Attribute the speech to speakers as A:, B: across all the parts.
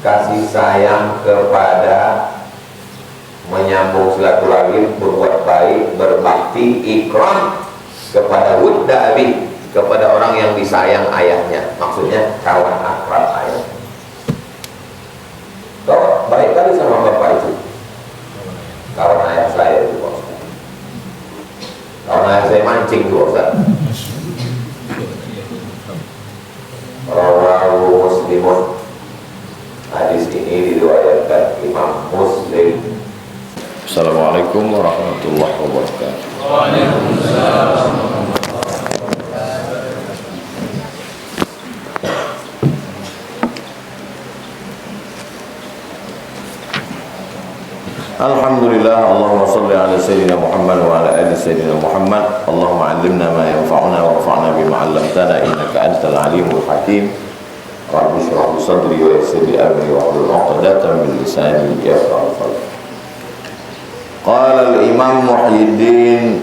A: kasih sayang kepada menyambung silaturahim, berbuat baik, berbakti, ikram kepada wudda abi, kepada orang yang disayang ayahnya, maksudnya kawan akrab ayah. Kau baik kali sama bapak itu, kawan ayah saya itu Pak Ustaz. Kawan ayah saya mancing tuh Ustaz. Rawahu Muslimun. Hadis ini diriwayatkan Imam Muslim. Assalamualaikum warahmatullahi wabarakatuh. Waalaikumsalam. Alhamdulillah, Allahumma salli ala Sayyidina Muhammad wa ala ali Sayyidina Muhammad. Allahumma allimna ma yanfa'una wa anfa'na bima 'allamtana innaka antal alimul hakim. Rabbi shrah li sadri wa yassir li amri wa hlul 'uqdatam min lisani yafqahu qawli. Qala al-Imam Muhyiddin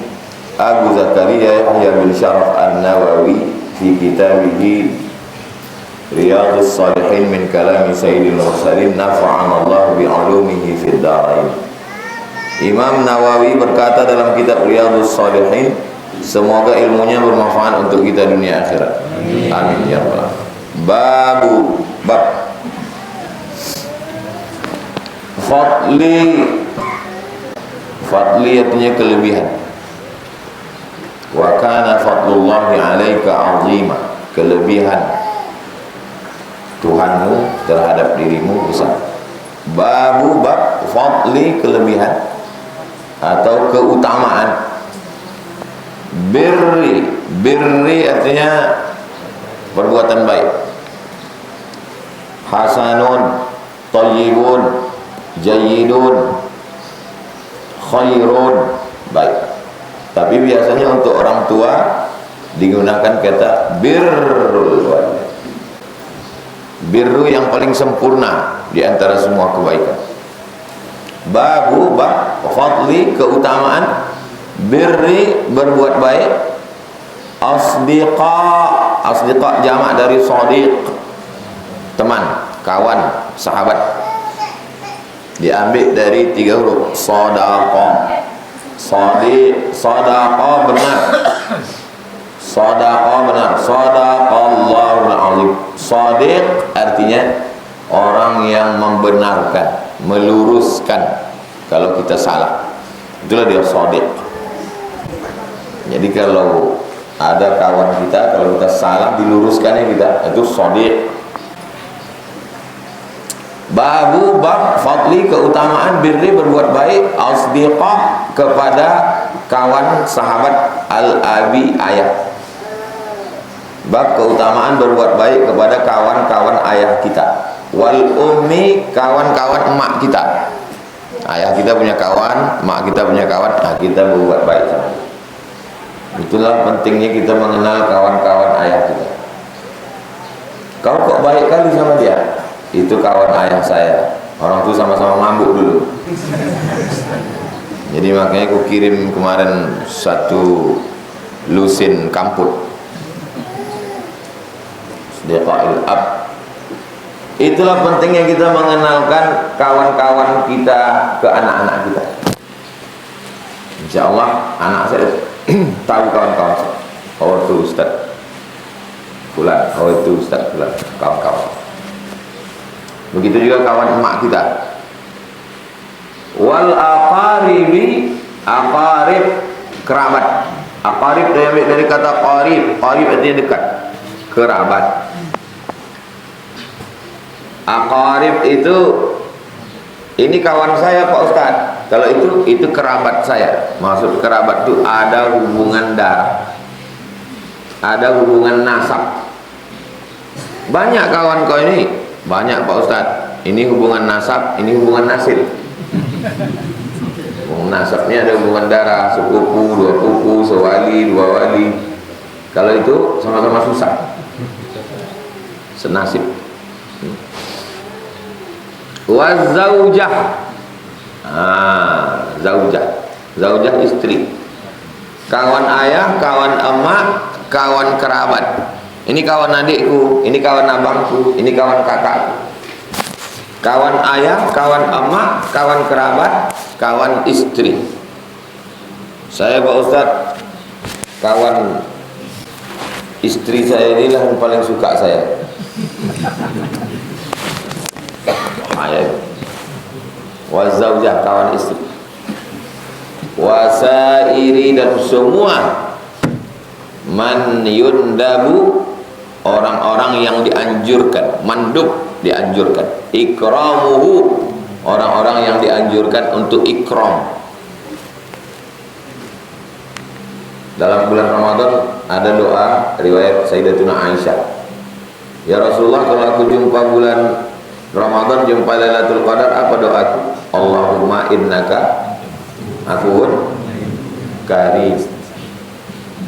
A: Abu Zakaria Yahya bin Syaraf An-Nawawi fi kitabih Riyadhus Shalihin min kalami Sayyidil Mursalin nafa'ana Allah bi 'ulumihi fid dharain. Imam Nawawi berkata dalam kitab Riyadhus Shalihin, semoga ilmunya bermanfaat untuk kita dunia akhirat. Amin ya rabbal alamin. Bab Fadli artinya kelebihan. Wa kana fadlullahi 'alaika 'azima, kelebihan Tuhanmu terhadap dirimu besar. Bab fadli, kelebihan atau keutamaan. Birri artinya perbuatan baik. Hasanun, thayyibun, jayyidun, khairun, baik. Tapi biasanya untuk orang tua digunakan kata birrul walidain. Birru yang paling sempurna di antara semua kebaikan. Bab fadli, keutamaan. Birri, berbuat baik. Asdiqa jamak dari sadiq, teman, kawan, sahabat. Diambil dari 3 huruf. Sadaqah, benar. Sadaqah benar. Sadaqallahul azim. Sadiq artinya orang yang membenarkan, meluruskan kalau kita salah. Itulah dia sadiq. Jadi kalau ada kawan kita, kalau kita salah, diluruskannya kita, itu sadiq. Bab fadli, keutamaan. Birri, berbuat baik. Asdiqah, kepada kawan, sahabat. Al-abi, ayah. Bab keutamaan berbuat baik kepada kawan-kawan ayah kita. Wal ummi, kawan-kawan emak kita. Ayah kita punya kawan, emak kita punya kawan, nah kita berbuat baik sama dia. Itulah pentingnya kita mengenal kawan-kawan ayah kita. Kau kok baik kali sama dia? Itu kawan ayah saya. Orang tuh sama-sama mabuk dulu. Jadi makanya aku kirim kemarin 1 lusin kamput. Sedekahil ab. Itulah pentingnya kita mengenalkan kawan-kawan kita ke anak-anak kita. Insya Allah anak saya tahu kawan-kawan saya. Oh itu Ustaz Fulan, oh itu Ustaz Fulan, kawan-kawan. Begitu juga kawan emak kita. Wal aqaribi, aqarib, kerabat. Aqarib diambil dari kata qarib. Qarib artinya dekat, kerabat. Aqarib itu, ini kawan saya Pak Ustaz. Kalau itu kerabat saya. Maksud kerabat itu ada hubungan darah, ada hubungan nasab. Banyak kawan kau ini, banyak Pak Ustaz. Ini hubungan nasab, ini hubungan nasil. Hubungan nasabnya ada hubungan darah, sepupu, 2 pupu, sewali, 2 wali. Kalau itu sama-sama susah, senasib. Wazaujah, zaujah istri. Kawan ayah, kawan emak, kawan kerabat. Ini kawan adikku, ini kawan abangku, ini kawan kakakku. kawan ayah, kawan emak, kawan kerabat, kawan istri. Saya Pak Ustadz, kawan istri saya inilah yang paling suka saya. Ayah, wazaujah, kawan istri, wasairi, dan semua man yundabu, orang-orang yang dianjurkan, mandub dianjurkan, ikramuhu, orang-orang yang dianjurkan untuk ikram. Dalam bulan Ramadan ada doa riwayat Sayyidatuna Aisyah, ya Rasulullah, kalau aku jumpa bulan Ramadan, jumpa Lailatul Qadar, apa doaku? Allahumma innaka afuwun karim.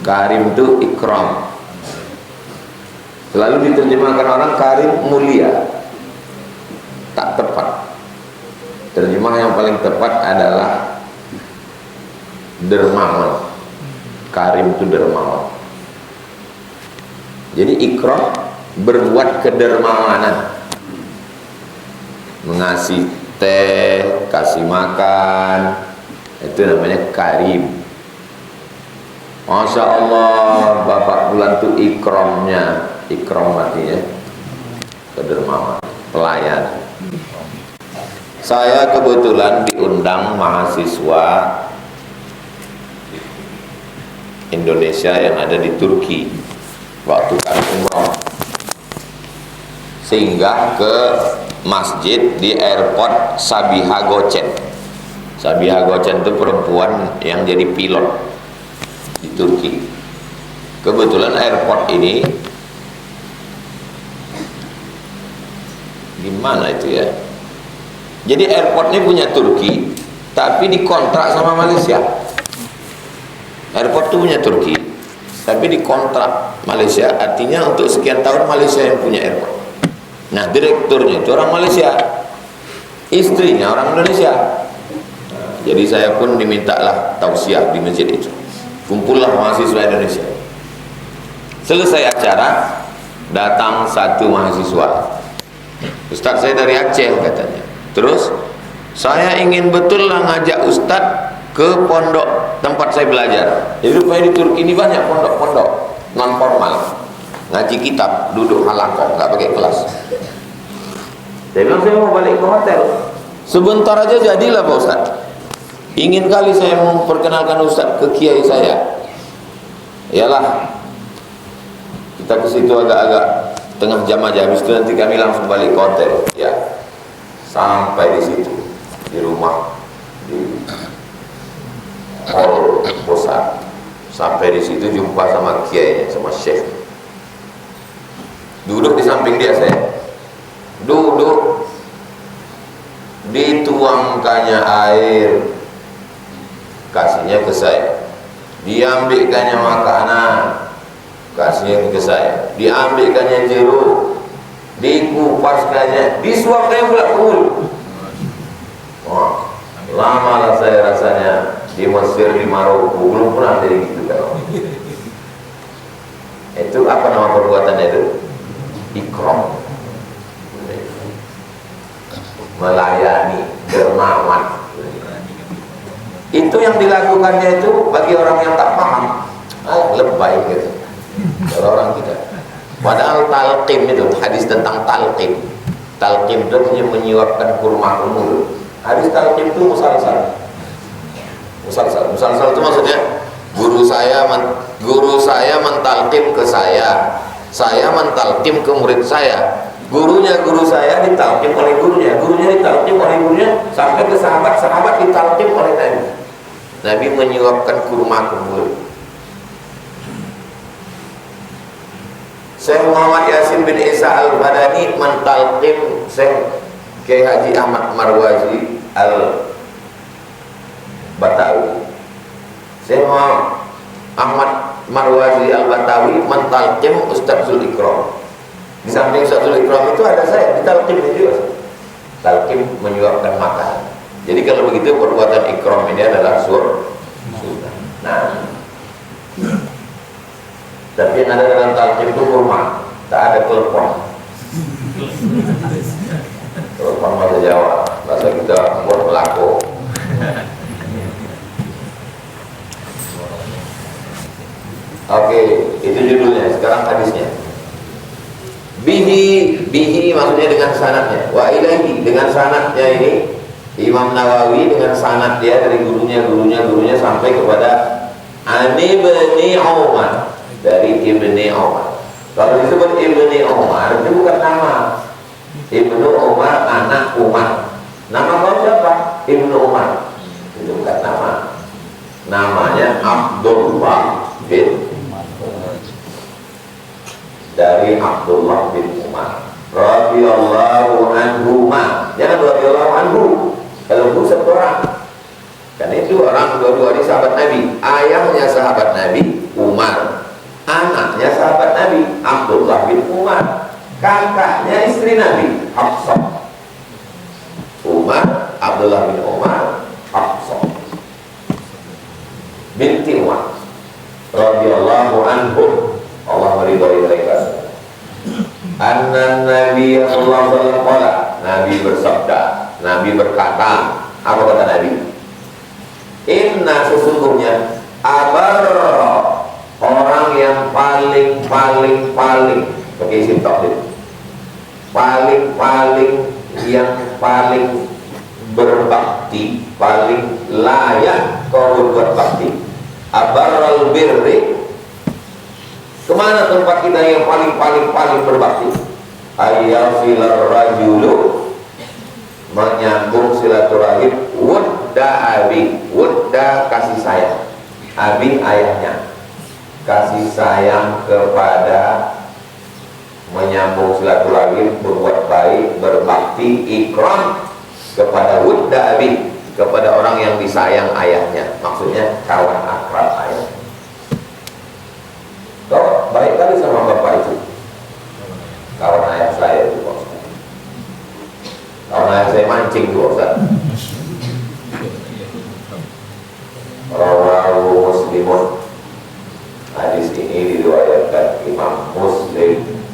A: Karim itu ikram. Selalu diterjemahkan orang karim mulia. Tak tepat. Terjemah yang paling tepat adalah dermawan. Karim itu dermawan. Jadi ikram, berbuat kedermawanan, mengasih teh, kasih makan, itu namanya karim. Masya Allah, Bapak bulan itu ikramnya, ikram artinya kedermawan, pelayan. Saya kebetulan diundang mahasiswa Indonesia yang ada di Turki waktu kami umroh, sehingga ke masjid di airport Sabiha Gökçen. Sabiha Gökçen itu perempuan yang jadi pilot di Turki. Kebetulan airport ini di mana itu ya? Jadi airport ini punya Turki, tapi dikontrak sama Malaysia. Airport itu punya Turki, tapi dikontrak Malaysia. Artinya untuk sekian tahun Malaysia yang punya airport. Nah, direkturnya itu orang Malaysia, istrinya orang Indonesia. Nah, jadi saya pun dimintalah tausiah di masjid itu. Kumpullah mahasiswa Indonesia. Selesai acara, datang satu mahasiswa. Ustaz, saya dari Aceh katanya. Terus saya ingin betul lah ngajak Ustaz ke pondok tempat saya belajar. Jadi rupanya di Turki ini banyak pondok-pondok non formal, ngaji kitab, duduk halakoh, nggak pakai kelas. Saya bilang saya mau balik ke hotel. Sebentar aja jadilah Pak Ustaz. Ingin kali saya memperkenalkan Ustaz ke kiai saya. Iyalah, kita ke situ agak-agak tengah jam aja, habis itu nanti kami langsung balik ke hotel. Ya, sampai di situ, di rumah, di hall bosan. Sampai di situ jumpa sama kiainya, sama syekh. Duduk di samping dia saya. Duduk, dituangkannya air, kasihnya ke saya. Diambilkannya makanan, kasihnya ke saya. Diambilkannya jeruk, dikupaskannya, disuapkannya pula ke mulut. Wah, lama lah saya rasanya di Mesir, di Maroko, belum pernah jadi gitu kan. Itu apa nama perbuatannya itu? Ikram. Melayani, dermawan. Itu yang dilakukannya itu bagi orang yang tak paham, lebay gitu. Kalau orang kita. Padahal talqim itu, hadis tentang talqim. Talqim itu menyuapkan kurma ke mulut. Hadis talqim itu musalsal. Musalsal itu maksudnya guru saya mentalqim ke saya mentalqim ke murid saya. Gurunya guru saya ditalqim oleh gurunya ditalqim oleh gurunya, sampai ke sahabat ditalqim oleh Nabi. Nabi menyuapkan kurma ke mulut. Syekh Muhammad Yasin bin Isa Al-Badani mentalqim Syekh Kiai Haji Ahmad Marwazi Al-Batawi. Syekh Ahmad Marwazi Al-Batawi mentalqim Ustaz Zul Ikram. Di samping Ustaz Zul Ikram itu ada saya, ditalqim juga. Talqim menyuapkan makanan. Jadi kalau begitu perbuatan ikram ini adalah sunnah. Nah, tapi yang ada dalam talqim itu kurma, tak ada telepon. Telepon ini maksudnya dengan sanadnya. Wa ilaihi dengan sanadnya ini Imam Nawawi dengan sanad dia dari gurunya sampai kepada Ani bin Umar, dari Ibni Umar. Kalau disebut Ibni Umar itu bukan nama. Ibnu Umar anak Umar. Nama kau siapa? Ibnu Umar. Itu bukan nama. Namanya Abdullah bin Umar. Dari Abdullah bin Umar radhiyallahu anhuma. Jangan radhiyallahu anhu. Kalau bu satu orang. Karena itu orang dua-dua ini sahabat Nabi. Ayahnya sahabat Nabi Umar, anaknya sahabat Nabi Abdullah bin Umar, kakaknya istri Nabi Hafsah. Umar, Abdullah bin Umar, Hafsah binti Umar radhiyallahu anhum. Allah meridhai mereka. Anna Nabi sallallahu alaihi wasallam, Nabi bersabda, Nabi berkata, apa kata Nabi? Inna sesungguhnya abar, orang yang paling pakai isim tafsir, yang paling berbakti, paling layak kau berbuat bakti. Abarral birri, kemana tempat kita yang paling berbakti? Ayyafilar rajulu, menyambung silaturahim. Wudda abi, wudda kasih sayang, abi ayahnya, kasih sayang kepada, menyambung silaturahim, berbuat baik, berbakti, ikram kepada wudda abi, kepada orang yang disayang ayahnya, maksudnya kawan akrab ayah. Kau baik kali sama bapak itu, kawan ayah saya itu, kawan ayah saya mancing tuh Ustaz. Rawahu Muslimun, hadis ini diriwayatkan Imam Muslim.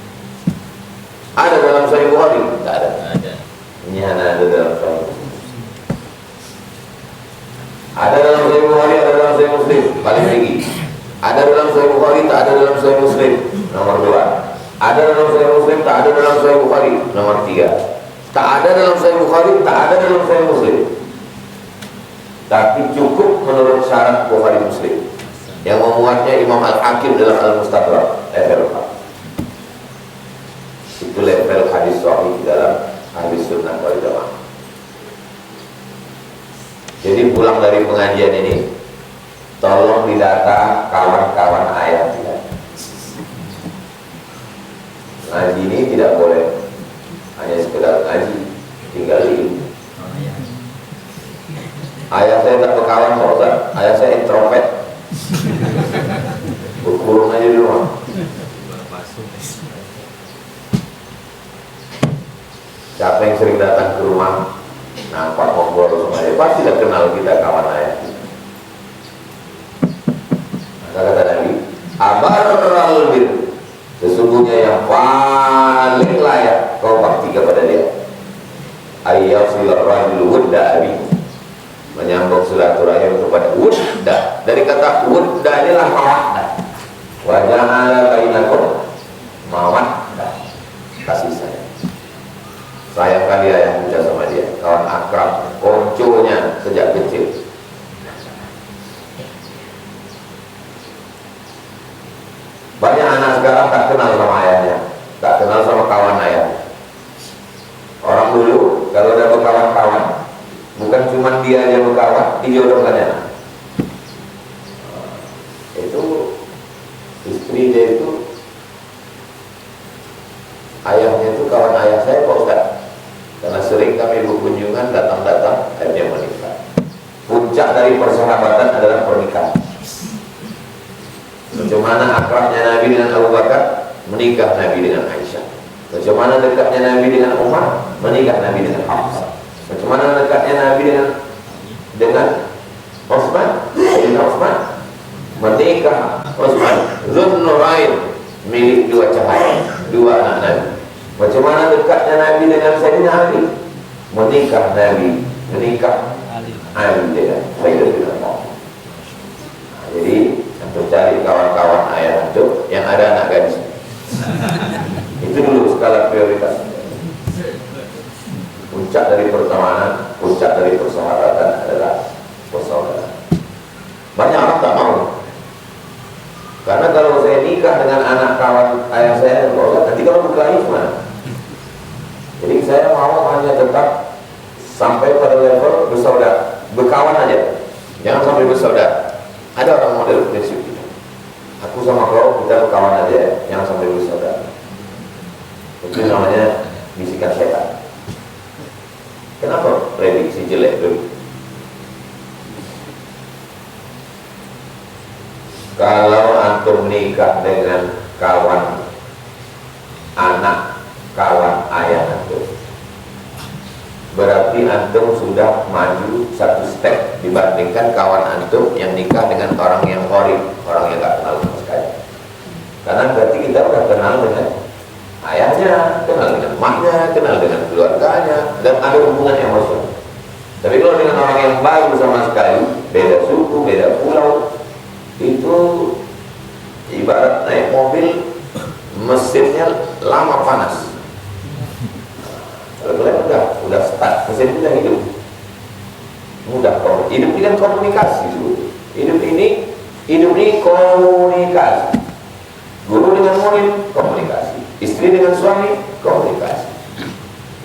A: Ada dalam Sahih Bukhari? Tidak ada. Ini hanya ada dalam Sahih Muslim. Ada dalam Sahih Bukhari, ada dalam Sahih Muslim, paling tinggi. Ada dalam Sahih Bukhari, tak ada dalam Sahih Muslim, nomor 2. Ada dalam Sahih Muslim, tak ada dalam Sahih Bukhari, nomor 3. Tak ada dalam Sahih Bukhari, tak ada dalam Sahih Muslim, tapi cukup menurut syarat Bukhari Muslim, yang memuatnya Imam Al-Hakim dalam Al-Mustadrak, level 4. Itu level hadis sahih dalam hadis sunnah wal jamaah. Jadi pulang dari pengajian ini, tolong didata kawan-kawan ayah kita. Ngaji ini tidak boleh hanya sekedar ngaji, tinggal ilmu. Ayah saya tak berkawan Pak Ustaz, ayah saya introvert, berkurung aja di rumah. Siapa yang sering datang ke rumah, nampak ngobrol sama dia, pasti tidak kenal kita kawan ayah. Kata Nabi, abarral bir, sesungguhnya yang paling layak kau bakti kepada dia. Ayyasilar rajul wudda abi, menyambung silaturahim kepada wudda. Dari kata wudda inilah mawaddah. Wa ja'ala bainakum mawaddah, kasih sayang. Sayang kali ayah muda sama dia, kawan akrab, konconya sejak kecil. Banyak anak sekarang tak kenal sama ayahnya, tak kenal sama kawan ayah. Orang dulu kalau ada berkawan-kawan, bukan cuma dia yang berkawan, dijodohkannya. Itu istri dia itu, ayahnya itu kawan ayah saya Pak Ustaz. Karena sering kami berkunjungan, datang-datang, akhirnya menikah. Puncak dari persahabatan adalah pernikahan. Bagaimana akrabnya Nabi dengan Abu Bakar, menikah Nabi dengan Aisyah. Bagaimana dekatnya Nabi dengan Umar, menikah Nabi dengan Hafsah. Bagaimana dekatnya Nabi dengan Utsman, menikah Utsman Zunnurain, milik dua cahaya, dua anak Nabi. Bagaimana dekatnya Nabi dengan Sayyidina Ali, menikah Ali dengan Sayyidina Ali. Jadi untuk cari kawan-kawan ayah itu yang ada anak gadis. Itu dulu skala prioritas. Puncak dari pertemanan, puncak dari persahabatan adalah persaudaraan. Banyak orang tak mau. Karena kalau saya nikah dengan anak kawan ayah saya, nanti kalau berkelahi gimana? Jadi saya mau hanya tetap sampai pada level bersaudara, berkawan aja, jangan sampai bersaudara. Ada orang model prinsip itu. Aku sama kau kita berkawan aja, jangan sampai bersaudara. Itu namanya bisikan setan. Kenapa prediksi jelek dulu? Kalau antum nikah dengan kawan anak kawan ayah antum, berarti antum sudah maju satu step dibandingkan kawan antum yang nikah dengan orang yang gharib, orang yang gak kenal sama sekali. Karena berarti kita udah kenal dengan ayahnya, kenal dengan emaknya, kenal dengan keluarganya, dan ada hubungan emosional. Tapi kalau dengan orang yang baru sama sekali, beda suku, beda pulau, itu ibarat naik mobil mesinnya lama panas. Kalau udah start, mesin udah hidup. Mudah kok. Hidup ini kan komunikasi dulu. Hidup ini komunikasi. Guru dengan murid komunikasi, istri dengan suami komunikasi,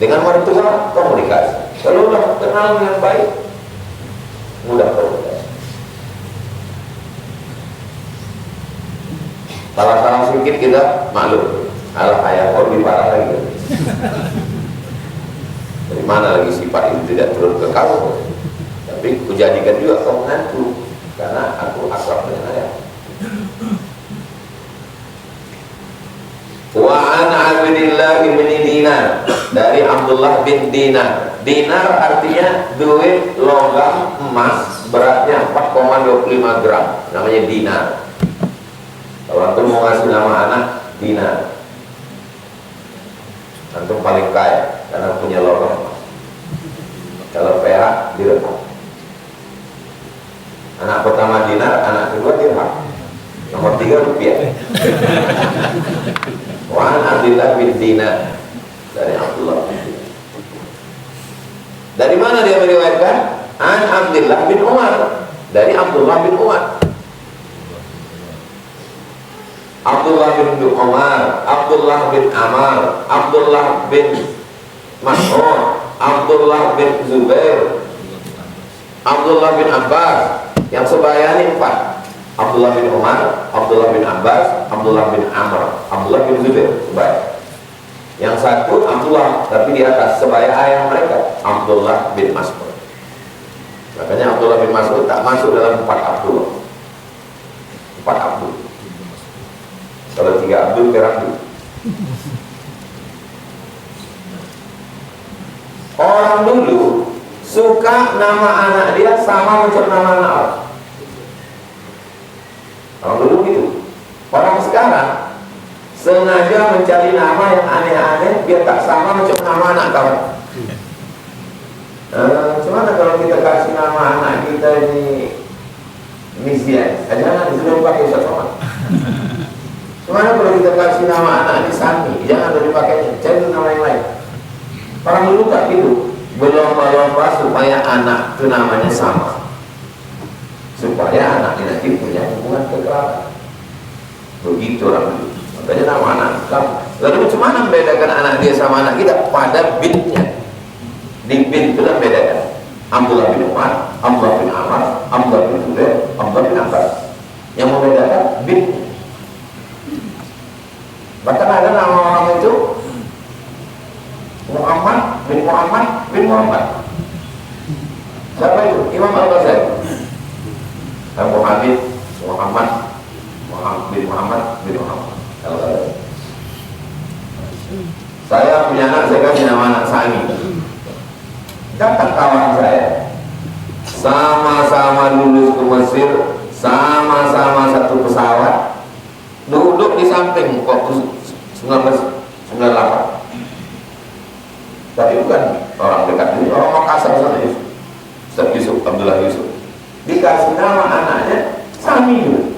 A: dengan mertua komunikasi. Kalau udah kenal dengan baik, mudah komunikasi. Salah sedikit kita maklum, alah ayah kau lebih parah lagi. Dari mana lagi sifat itu tidak turun ke kamu? Tapi kujadikan juga kau menantu, karena aku akrab dengan ayah. Wa an Abdillah bin Dinar, dari Abdullah bin Dinar. Dinar artinya duit logam emas beratnya 4,25 gram, namanya dinar. Kalau antum mau ngasih nama anak Dinar, antum paling kaya karena punya logam emas. Kalau perak dirham. Anak pertama dinar, anak kedua dirham, nomor 3 rupiah. Wa an Abdillah bin Dinar, dari Abdullah bin Dinar. Dari mana dia meriwayatkan? An Abdillah bin Umar, dari Abdullah bin Umar. Abdullah bin Umar, Abdullah bin Amar, Abdullah bin Mas'ud, Abdullah bin Zubair, Abdullah bin Abbas. Yang sebayanya 4. Abdullah bin Umar, Abdullah bin Abbas, Abdullah bin Amr, Abdullah bin Zubair, sebaya. Yang satu Abdullah, tapi di atas sebaya ayah mereka, Abdullah bin Mas'ud. Makanya Abdullah bin Mas'ud tak masuk dalam 4 Abdullah. 4 Abdul. Kalau 3 Abdul Abdul. Orang dulu suka nama anak dia sama macam nama anak Allah. Orang dulu gitu. Orang sekarang sengaja mencari nama yang aneh-aneh biar tak sama macam nama anak kawan. Cuman kalau kita kasih nama anak kita ini Misian, jangan disuruh pakai Sotoma. Cuman kalau kita kasih nama anak ini Sami, jangan dipakai, cari nama yang lain. Orang dulu tak gitu, berlomba-lomba supaya anak itu namanya sama, supaya anak ini nanti punya hubungan kekeraban. Begitu orang dulu. Makanya nama anak sama. Lalu bagaimana membedakan anak dia sama anak kita? Pada binnya. Di bin itu lah bedakan. Abdullah bin Umar, Abdullah bin Amar, Abdullah bin Zubair, Abdullah bin Abbas. Yang membedakan bin. Bahkan ada nama orang itu Muhammad bin Muhammad bin Muhammad. Siapa itu? Imam Al-Ghazali. Abu Habib Muhammad bin Muhammad bin Muhammad Al-Ghazali. Saya punya anak, saya kasih nama anak Sami. Datang kawan saya, sama-sama lulus ke Mesir, sama-sama satu pesawat, duduk di samping waktu 1998. Tapi bukan orang dekat ini, orang Makassar sana, Ustaz Yusuf, Abdullah Yusuf. Dikasih nama anaknya Sami juga.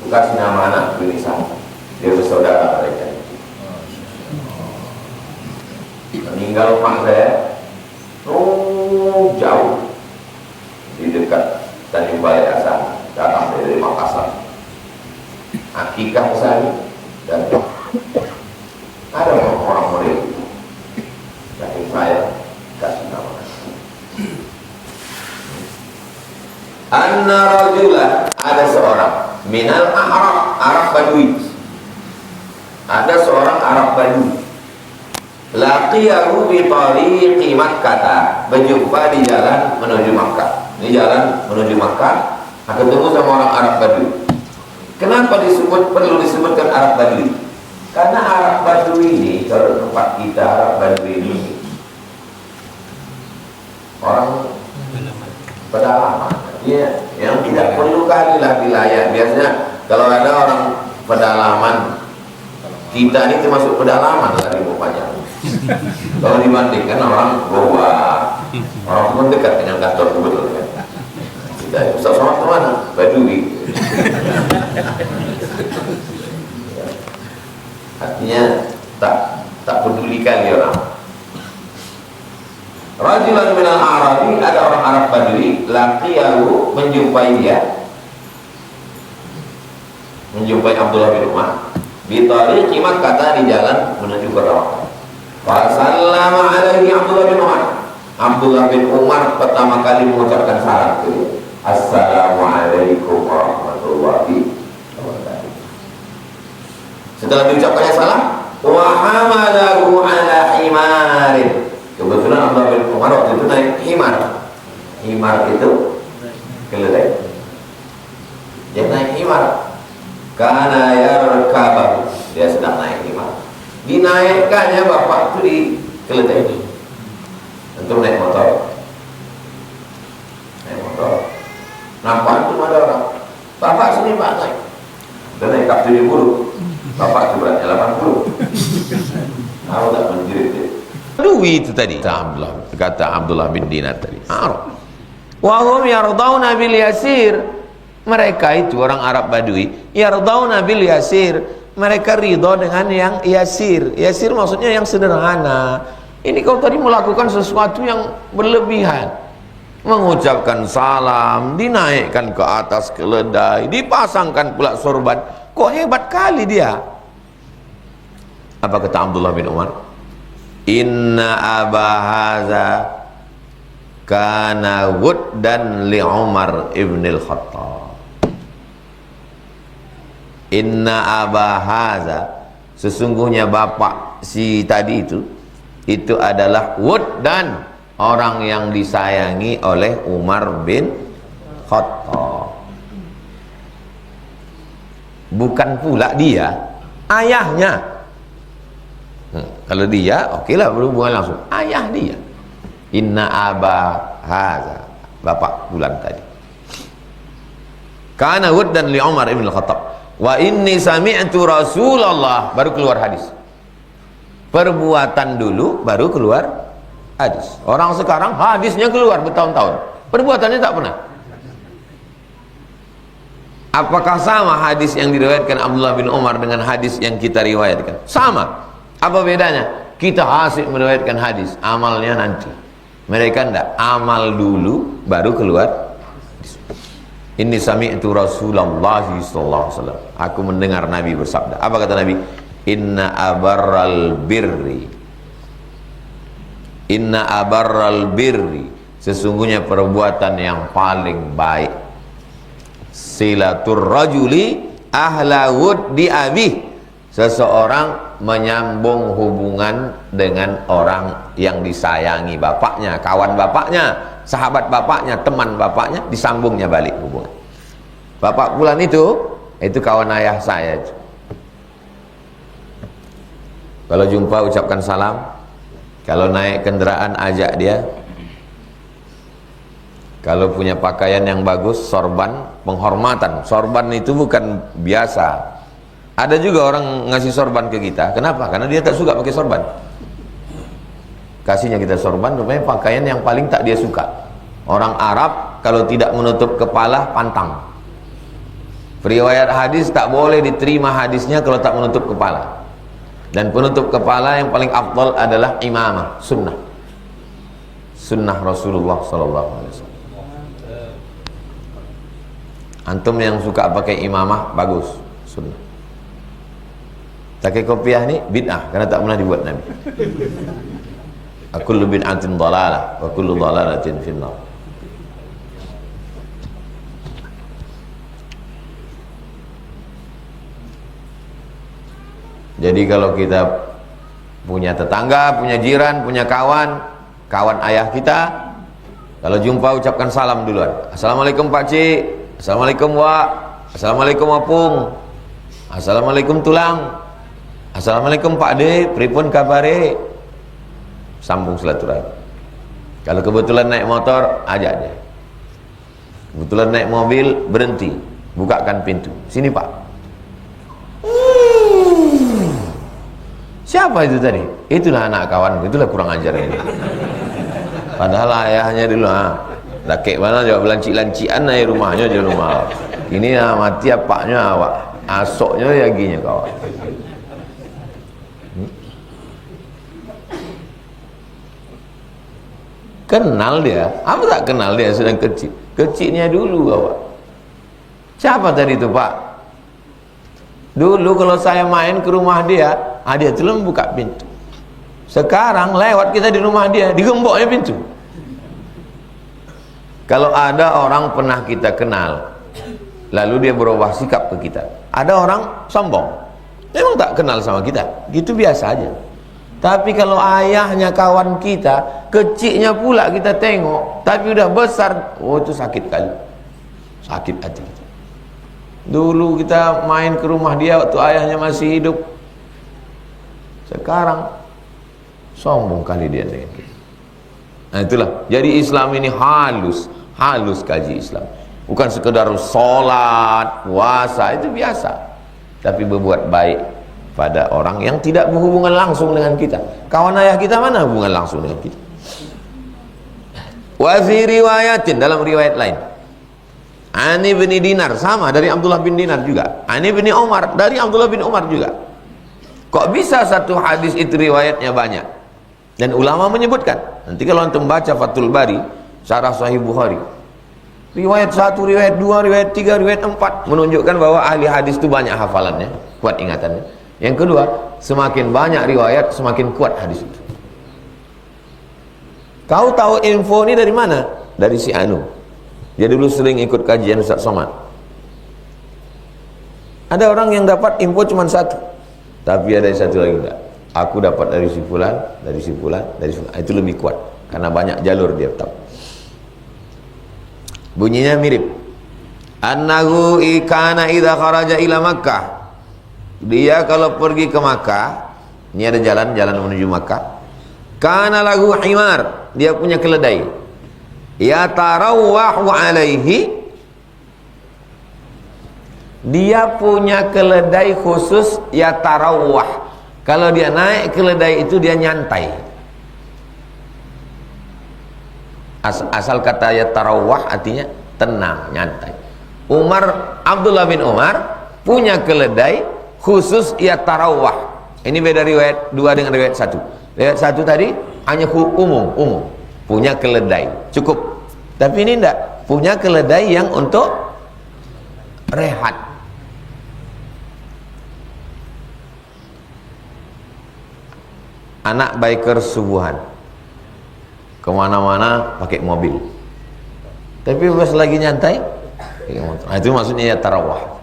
A: Dikasih nama anak ini Sami. Dia bersaudara mereka. Ini tinggal rumah saya jauh di dekat Tanjung Balai Asal, datang dari Makassar. Akikah saya dan ada orang model itu, jadi saya kasih nama. Anna rajula, ada seorang minal Arab Badui, ada seorang Arab Badui, laqiyahu bi tariqi Makkah, berjumpa di jalan menuju Makkah. Ini jalan menuju Makkah, ketemu sama orang Arab Badui. Kenapa perlu disebutkan Arab Badui? Karena Arab Badui ini, kalau tempat kita Arab Badui ini orang pedalaman, ya, yang tidak perlu kalilah wilayah. Biasanya kalau ada orang pedalaman, kita ini termasuk pedalaman lah di rupanya. Kalau dibandingkan orang Goa, orang pun dekat dengan kantor kebetulan. Kita Ustaz Somad kemana? Badui. Artinya tak peduli kali orang. Rajulan minal Arabi, ada orang Arab Badui, laqiyahu, menjumpai dia, menjumpai Abdullah bin Umar bi tariqi Makkah, di jalan menuju ke Makkah. Fa sallama alaihi Abdullah bin Umar. Abdullah bin Umar pertama kali mengucapkan salam ke dia. Assalamualaikum warahmatullahi wabarakatuh. Setelah diucapkannya salam, wa hamalahu ala himarin. Kebetulan Abdullah bin Umar waktu itu naik himar. Himar itu keledai. Dia naik himar. Karena yarkabahu, dia sedang naik himar. Dinaikkannya bapak itu di keledai. Tentu naik motor. Naik motor. Nampak itu ada orang. Bapak sini pak naik. Dia naik kapten di buru. Bapak itu beratnya 80. Tahu tak menjerit dia. Badui itu tadi, kata Abdullah bin Dinar tadi. Arab. Wahum yardawna bil yasir. Mereka itu orang Arab Badui, yardawna bil yasir. Mereka ridho dengan yang yasir. Yasir maksudnya yang sederhana. Ini kau tadi melakukan sesuatu yang berlebihan. Mengucapkan salam, dinaikkan ke atas keledai, dipasangkan pula sorban. Kok hebat kali dia. Apa kata Abdullah bin Umar? Inna abahaza kana wuddan li Umar ibn al-Khattab. Inna abahaza, sesungguhnya bapak si tadi itu adalah wuddan, orang yang disayangi oleh Umar bin Khattab. Bukan pula dia, ayahnya. Kalau dia, okelah berhubungan langsung. Ayah dia. Inna aba haza, bapak bulan tadi. Kana wuddan li Umar ibn al-Khattab. Wa inni sami'tu Rasulullah, baru keluar hadis. Perbuatan dulu baru keluar hadis. Orang sekarang hadisnya keluar bertahun-tahun, perbuatannya tak pernah. Apakah sama hadis yang diriwayatkan Abdullah bin Umar dengan hadis yang kita riwayatkan? Sama. Apa bedanya? Kita asik meriwayatkan hadis, amalnya nanti. Mereka enggak, amal dulu baru keluar. Inni sami'tu Rasulullah sallallahu alaihi wasallam. Aku mendengar Nabi bersabda. Apa kata Nabi? Inna abarral birri. Inna abarral birri. Sesungguhnya perbuatan yang paling baik. Silatur rajuli ahla wuddi abih. Seseorang menyambung hubungan dengan orang yang disayangi bapaknya, kawan bapaknya, sahabat bapaknya, teman bapaknya, disambungnya balik hubungan. Bapak bulan itu kawan ayah saya. Kalau jumpa ucapkan salam, kalau naik kendaraan ajak dia, kalau punya pakaian yang bagus, sorban, penghormatan. Sorban itu bukan biasa. Ada juga orang ngasih sorban ke kita. Kenapa? Karena dia tak suka pakai sorban. Kasihnya kita sorban, rupanya pakaian yang paling tak dia suka. Orang Arab kalau tidak menutup kepala, pantang. Riwayat hadis tak boleh diterima hadisnya kalau tak menutup kepala. Dan penutup kepala yang paling afdal adalah imamah, sunnah. Sunnah Rasulullah sallallahu alaihi wasallam. Antum yang suka pakai imamah bagus, sunnah. Pakai kopiah ni bid'ah karena tak pernah dibuat Nabi. Kullu bid'atin dhalalah wa kullu dhalalatin finnar. Jadi kalau kita punya tetangga, punya jiran, punya kawan ayah kita, kalau jumpa ucapkan salam duluan. Assalamualaikum Pak Cik, Assalamualaikum Wak, Assalamualaikum Apung, Assalamualaikum Tulang, Assalamualaikum Pak De, pripun kabare? Sambung silaturahmi. Kalau kebetulan naik motor, ajak dia. Kebetulan naik mobil, berhenti, bukakan pintu. Sini Pak. Siapa itu tadi? Itulah anak kawan, itulah kurang ajar ini. Padahal ayahnya dulu, lakek mana jawab lancik-lancian aja rumahnya aja rumah. Ini mati apaknya awak, asoknya ya ginya kawan. Kenal dia, apa tak kenal dia sedang kecil? Kecilnya dulu kawan. Siapa tadi itu Pak? Dulu kalau saya main ke rumah dia tuh buka pintu. Sekarang lewat kita di rumah dia, digemboknya pintu. Kalau ada orang pernah kita kenal, lalu dia berubah sikap ke kita. Ada orang sombong, memang tak kenal sama kita, gitu biasa aja. Tapi kalau ayahnya kawan kita, kecilnya pula kita tengok, tapi udah besar, oh itu sakit kali, sakit hati. Dulu kita main ke rumah dia waktu ayahnya masih hidup. Sekarang sombong kali dia dengan kita. Nah itulah, jadi Islam ini halus kaji Islam. Bukan sekedar sholat, puasa, itu biasa. Tapi berbuat baik pada orang yang tidak berhubungan langsung dengan kita. Kawan ayah kita mana hubungan langsung dengan kita? Wa fi riwayatin, dalam riwayat lain, Ani bin Dinar, sama dari Abdullah bin Dinar juga. Ani bin Umar, dari Abdullah bin Umar juga. Kok bisa satu hadis itu riwayatnya banyak? Dan ulama menyebutkan, nanti kalau antum baca Fathul Bari, Syarah Sahih Bukhari, riwayat 1, riwayat 2, riwayat 3, riwayat 4 menunjukkan bahwa ahli hadis itu banyak hafalannya, kuat ingatannya. Yang kedua, semakin banyak riwayat, semakin kuat hadis itu. Kau tahu info ini dari mana? Dari si Anu. Dia dulu sering ikut kajian Ustaz Somad. Ada orang yang dapat info cuma satu, tapi ada satu lagi enggak. Aku dapat dari si fulan, dari si fulan, dari si fulan. Itu lebih kuat karena banyak jalur dia tahu. Bunyinya mirip. Annahu ikana idza kharaja ila Makkah. Dia kalau pergi ke Makkah, ini ada jalan menuju Makkah. Kana lahu himar, dia punya keledai. Ya tarawwahu alaihi, dia punya keledai khusus ya tarawwah. Kalau dia naik keledai itu dia nyantai. Asal kata ya tarawwah artinya tenang, nyantai. Abdullah bin Umar punya keledai khusus ya tarawwah. Ini beda riwayat 2 dengan riwayat 1. Riwayat 1 tadi hanya umum, punya keledai, cukup. Tapi ini enggak, punya keledai yang untuk rehat. Anak biker subuhan, kemana-mana pakai mobil, tapi pas lagi nyantai pakai motor. Nah, itu maksudnya ya tarawah.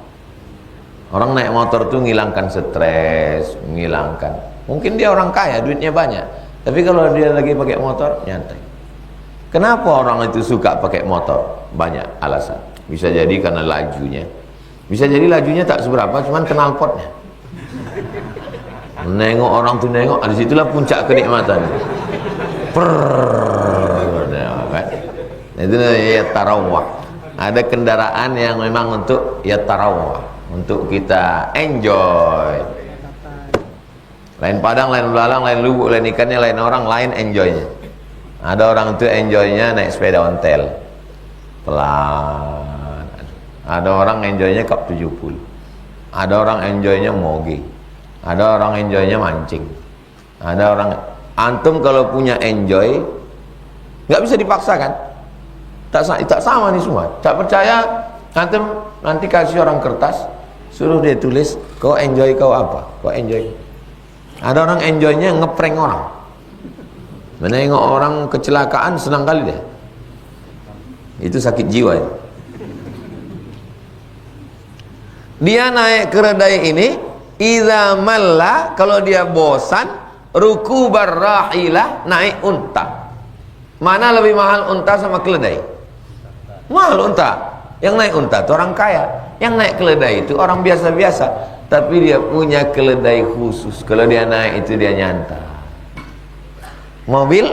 A: Orang naik motor tuh ngilangkan stres, ngilangkan. Mungkin dia orang kaya, duitnya banyak, tapi kalau dia lagi pakai motor nyantai. Kenapa orang itu suka pakai motor? Banyak alasan. Bisa jadi karena lajunya, bisa jadi lajunya tak seberapa, cuman knalpotnya. Nengok orang tuh nengok, disitulah puncak kenikmatan. Itu ya tarawah. Ada kendaraan yang memang untuk ya tarawah, untuk kita enjoy. Lain Padang, lain Belalang, lain Lubuk, lain ikannya, lain orang, lain enjoynya. Ada orang itu enjoynya naik sepeda ontel pelan. Ada orang enjoynya kap 70. Ada orang enjoynya moge. Ada orang enjoynya mancing. Ada orang, antum kalau punya enjoy nggak bisa dipaksakan. Tak sama nih semua. Tak percaya, antum nanti kasih orang kertas, suruh dia tulis, kau enjoy kau apa? Kau enjoy. Ada orang enjoynya ngeprank orang. Menengok orang kecelakaan senang kali deh. Itu sakit jiwa ya. Dia naik keledai ini, idza malla, kalau dia bosan, rukubar rahilah, naik unta. Mana lebih mahal unta sama keledai? Mahal unta. Yang naik unta itu orang kaya, yang naik keledai itu orang biasa-biasa, tapi dia punya keledai khusus. Kalau dia naik itu dia nyantai. Mobil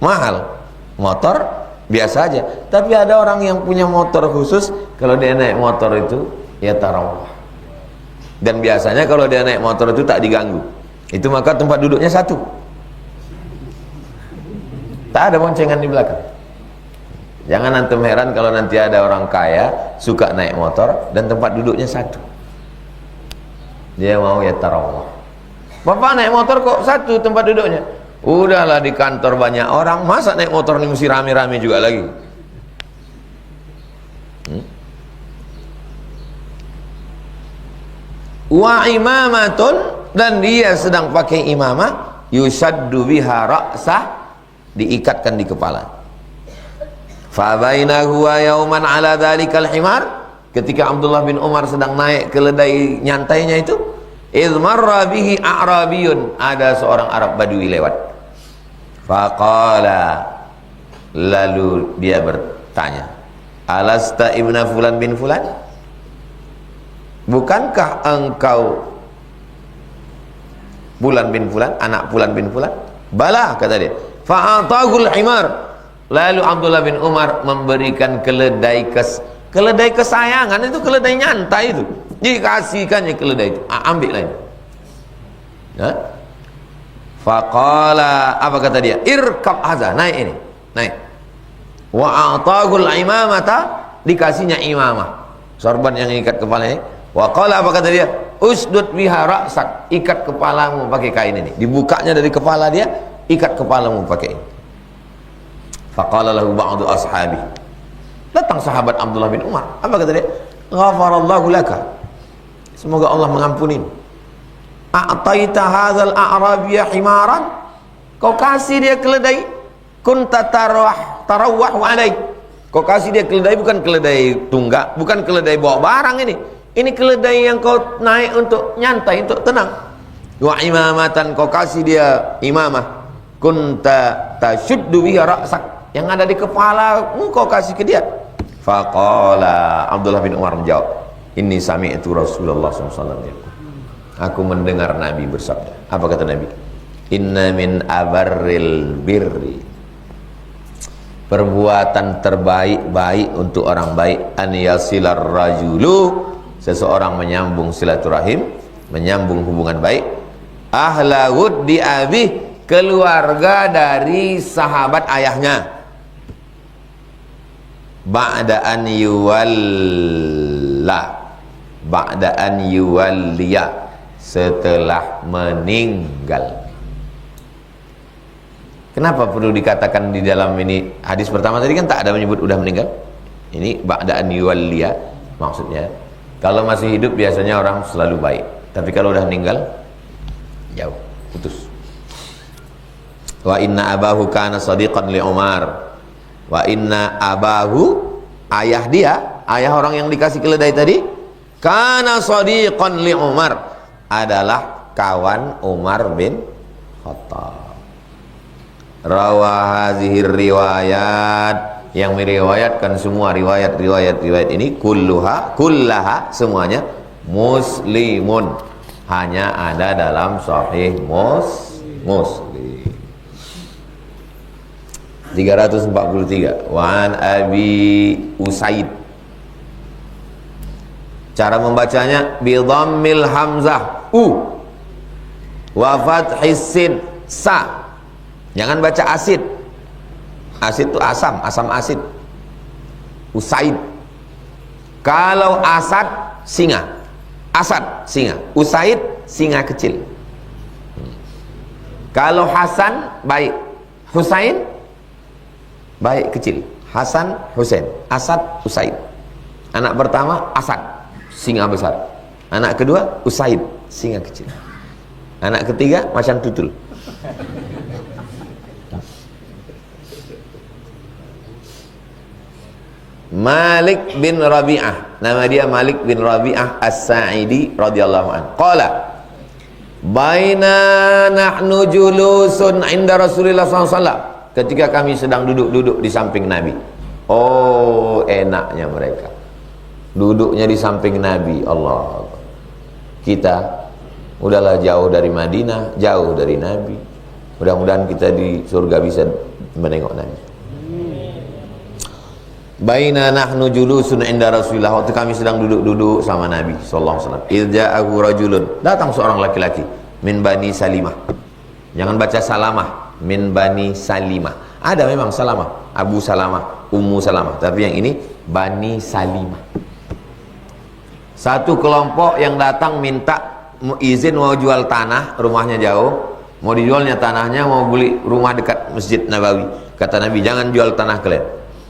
A: mahal, motor biasa aja. Tapi ada orang yang punya motor khusus, kalau dia naik motor itu ya tarawah. Dan biasanya kalau dia naik motor itu tak diganggu. Itu maka tempat duduknya satu. Tak ada boncengan di belakang. Jangan antum heran kalau nanti ada orang kaya suka naik motor dan tempat duduknya satu. Dia mau ya tarawah. Bapak naik motor kok satu tempat duduknya? Udahlah, di kantor banyak orang, masa naik motor ini mesti rame-rame juga lagi? Wa imamatun, dan dia sedang pakai imamah, yusaddu biha ra'sah, diikatkan di kepala. Fa bainahu wa yauman ala dzalikal himar, ketika Abdullah bin Umar sedang naik keledai nyantainya itu, idz marra bihi a'rabiyun, ada seorang Arab Badui lewat. Faqala, lalu dia bertanya, alasta ibna fulan bin fulan? Bukankah engkau Fulan bin Fulan, anak Fulan bin Fulan? Bala, kata dia. Fa'atahul himar. Lalu Abdullah bin Umar memberikan keledai kesayangan, itu keledai nyantai itu. Dikasihkannya keledai itu. Ambil lagi. Ya? Faqala, apa kata dia? Irkab hadza, naik ini. Naik. Wa a'tahul imamata, dikasihnya imamah. Sorban yang ikat kepalanya. Wa qala, apa kata dia? Usdud biha ra'sak, ikat kepalamu pakai kain ini. Dibukanya dari kepala dia, ikat kepalamu pakai ini. Faqala lahu ba'du ashabi, datang sahabat Abdullah bin Umar, apa kata dia? Ghafarallahu laka, semoga Allah mengampuni. A'taita hadzal a'rabiyya himaran, kau kasih dia keledai, kunta tarawah alai, kau kasih dia keledai, bukan keledai tunggak, bukan keledai bawa barang ini. Ini keledai yang kau naik untuk nyantai, untuk tenang. Wa imamatan, kau kasih dia imamah, kunta tashuddu biha ra'sak, yang ada di kepala kau kasih ke dia. Faqala, Abdullah bin Umar menjawab, inni sami'tu Rasulullah SAW, aku mendengar Nabi bersabda. Apa kata Nabi? Inna min abarril birri, perbuatan terbaik baik untuk orang baik, an yasilar rajulu, seseorang menyambung silaturahim, menyambung hubungan baik, ahla wuddi abi, keluarga dari sahabat ayahnya, ba'da an yuwalliya, setelah meninggal. Kenapa perlu dikatakan di dalam ini? Hadis pertama tadi kan tak ada menyebut udah meninggal. Ini ba'da an yuwalliya, maksudnya kalau masih hidup biasanya orang selalu baik, tapi kalau udah meninggal jauh, putus. Wa inna abahu kana sadiqan li Umar, wa inna abahu, ayah dia, ayah orang yang dikasih keledai tadi, kana sadiqan li Umar, adalah kawan Umar bin Khattab. Rawah hadhir riwayat, yang meriwayatkan semua riwayat ini, kullaha semuanya, Muslimun, hanya ada dalam Sahih Muslim. 343. Wa an Abi Usaid, cara membacanya bi dhammil hamzah wa fathis sin sa, jangan baca asid. Asid itu asam asid. Usaid. Kalau asad singa, asad singa, usaid singa kecil.
B: Kalau Hasan baik, Husain baik kecil. Hasan, Husain, Asad, Usaid. Anak pertama Asad, singa besar. Anak kedua Usaid, singa kecil. Anak ketiga macan tutul. Malik bin Rabi'ah, nama dia Malik bin Rabi'ah As-Sa'idi radhiyallahu anhu. Qala baina nahnu julusun inda Rasulillah SAW. Ketika kami sedang duduk-duduk di samping Nabi. Oh, enaknya mereka duduknya di samping Nabi. Allah, kita udahlah jauh dari Madinah, jauh dari Nabi. Mudah-mudahan kita di surga bisa menengok Nabi. Baina nahnu julusun inda Rasulillah, waktu kami sedang duduk-duduk sama Nabi sallallahu alaihi wasallam. Idza'ahu rajulun, datang seorang laki-laki min Bani Salimah. Jangan baca Salamah, min Bani Salimah. Ada memang Salamah, Abu Salamah, Ummu Salamah, tapi yang ini Bani Salimah. Satu kelompok yang datang minta izin mau jual tanah, rumahnya jauh, mau dijualnya tanahnya, mau beli rumah dekat Masjid Nabawi. Kata Nabi, jangan jual tanah kalian,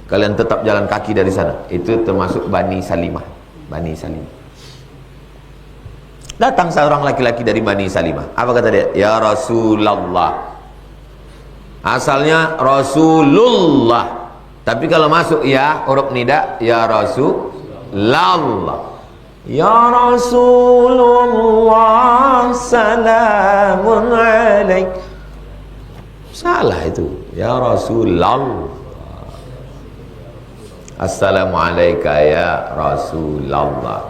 B: kalian tetap jalan kaki dari sana. Itu termasuk Bani Salimah. Bani Salimah. Datang seorang laki-laki dari Bani Salimah. Apa kata dia? Ya Rasulullah. Asalnya Rasulullah, tapi kalau masuk ya huruf nida, ya Rasulullah. Ya Rasulullah, salamun alaik. Salah itu. Ya Rasulullah. Assalamualaikum ya Rasulullah.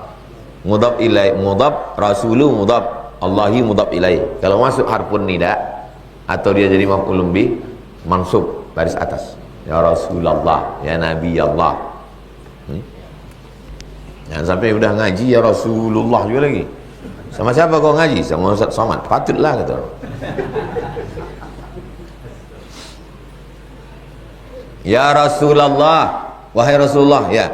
B: Mudhaf ilaih, mudhaf, rasulu mudhaf, Allahi mudhaf ilaih. Kalau masuk harfun nida atau dia jadi maf'ulun bih, mansub baris atas. Ya Rasulullah, ya Nabi Allah. Jangan sampai udah ngaji ya Rasulullah juga lagi. Sama siapa kau ngaji? Sama Ustaz Somad. Patutlah kata orang. Ya Rasulullah, wahai Rasulullah, ya.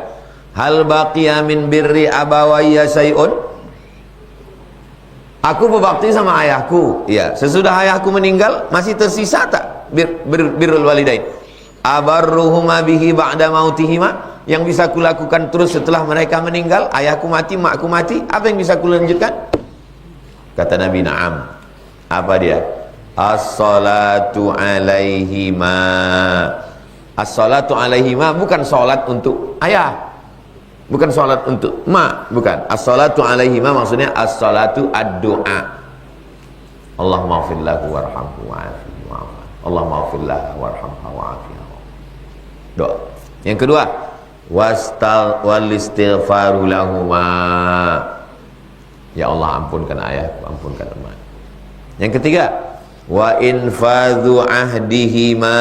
B: Hal baqiya min birri abawayya syai'un? Aku berbakti sama ayahku. Ya, sesudah ayahku meninggal masih tersisa tak birrul walidain? Abarruhuma bihi ba'da mautihima, yang bisa kulakukan terus setelah mereka meninggal. Ayahku mati, makku mati, apa yang bisa kulanjutkan? Kata Nabi, na'am. Apa dia? As-salatu alaihima. As-salatu alaihima bukan salat untuk ayah, bukan salat untuk mak, bukan. As-salatu alaihima maksudnya as-salatu ad-du'a. Allahumma ighfir lahu warhamhu wa'afihi wa'afu. Allahumma ighfir lahu warhamhu wa'afihi. Doa. Yang kedua, wal istighfaru lahuma. Ya Allah, ampunkan ayahku, ampunkan emak. Yang ketiga, wa infadhu ahdihima,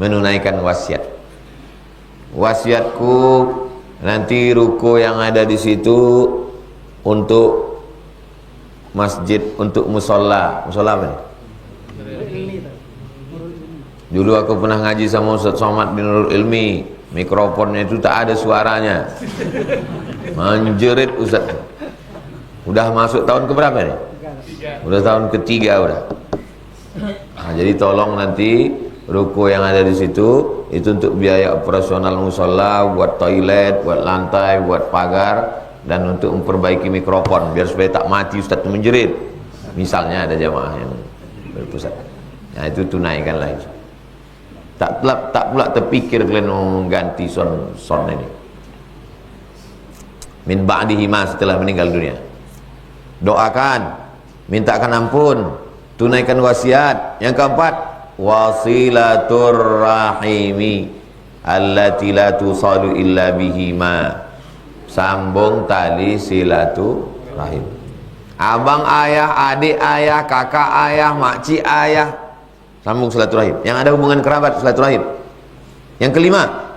B: menunaikan wasiat. Wasiatku nanti ruko yang ada di situ untuk masjid, untuk musola. Musola apa nih? Dulu aku pernah ngaji sama Ustaz Somad di Nurul Ilmi, mikrofonnya itu tak ada suaranya, menjerit Ustaz. Udah masuk tahun keberapa nih? Udah tahun ketiga udah. Nah, jadi tolong nanti ruko yang ada di situ itu untuk biaya operasional musola, buat toilet, buat lantai, buat pagar, dan untuk memperbaiki mikrofon biar supaya tak mati Ustaz itu menjerit. Misalnya ada jamaah yang berpusat. Nah, itu tunaikanlah itu. Tak pula terpikir kalian mau ganti son ini. Min ba'dihima, setelah meninggal dunia. Doakan, mintakan ampun, tunaikan wasiat. Yang keempat, wasilatur rahimi allati la tusalu illa bihima. Sambung tali silaturahim. Abang ayah, adik ayah, kakak ayah, makcik ayah, sambung silaturahim. Yang ada hubungan kerabat, silaturahim. Yang kelima,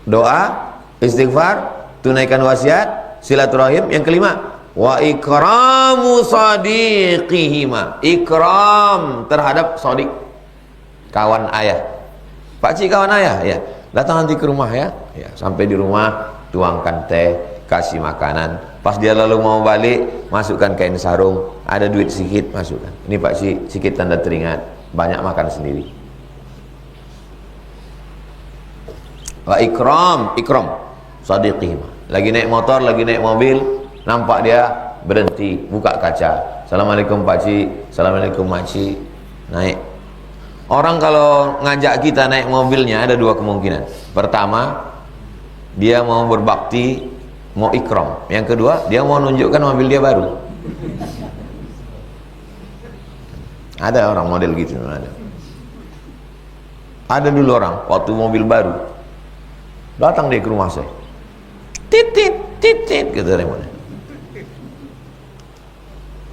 B: doa, istighfar, tunaikan wasiat, silaturahim. Yang kelima, wa ikramu sadiqihima, ikram terhadap sadiq, kawan ayah. Pakcik kawan ayah, ya. Datang nanti ke rumah ya. Ya, sampai di rumah tuangkan teh, kasih makanan. Pas dia lalu mau balik, masukkan kain sarung, ada duit sedikit, masukkan. Ini Pak Si, sedikit tanda teringat, banyak makan sendiri. Wa ikram sadiqihim. Lagi naik motor, lagi naik mobil, nampak dia berhenti, buka kaca. Assalamualaikum Pak Ci, Assalamualaikum Mak Ci. Naik. Orang kalau ngajak kita naik mobilnya ada dua kemungkinan. Pertama, dia mau berbakti, mau ikram. Yang kedua, dia mau nunjukkan mobil dia baru. Ada orang model gitu, ada dulu orang waktu mobil baru datang dia ke rumah saya, titit kata Raymond.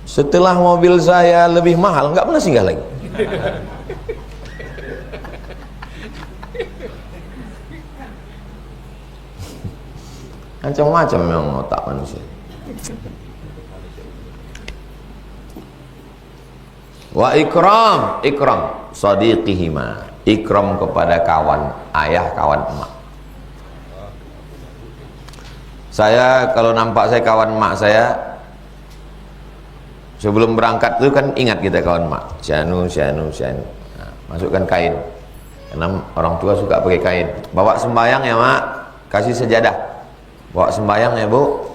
B: Setelah mobil saya lebih mahal, nggak pernah singgah lagi. Macam-macam memang otak manusia. Wa ikram sadiqihima, ikram kepada kawan ayah, kawan emak. Saya kalau nampak saya kawan emak saya, sebelum berangkat itu kan ingat kita kawan emak, syanu. Nah, masukkan kain, karena orang tua suka pakai kain. Bawa sembayang ya mak, kasih sejadah. Bawa sembayang ya bu.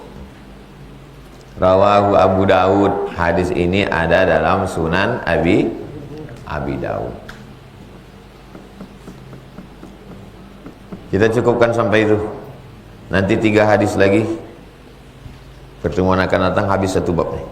B: Rawahu Abu Daud. Hadis ini ada dalam Sunan Abi Daud. Kita cukupkan sampai itu. Nanti 3 hadis lagi. Pertemuan akan datang habis 1 bab nih.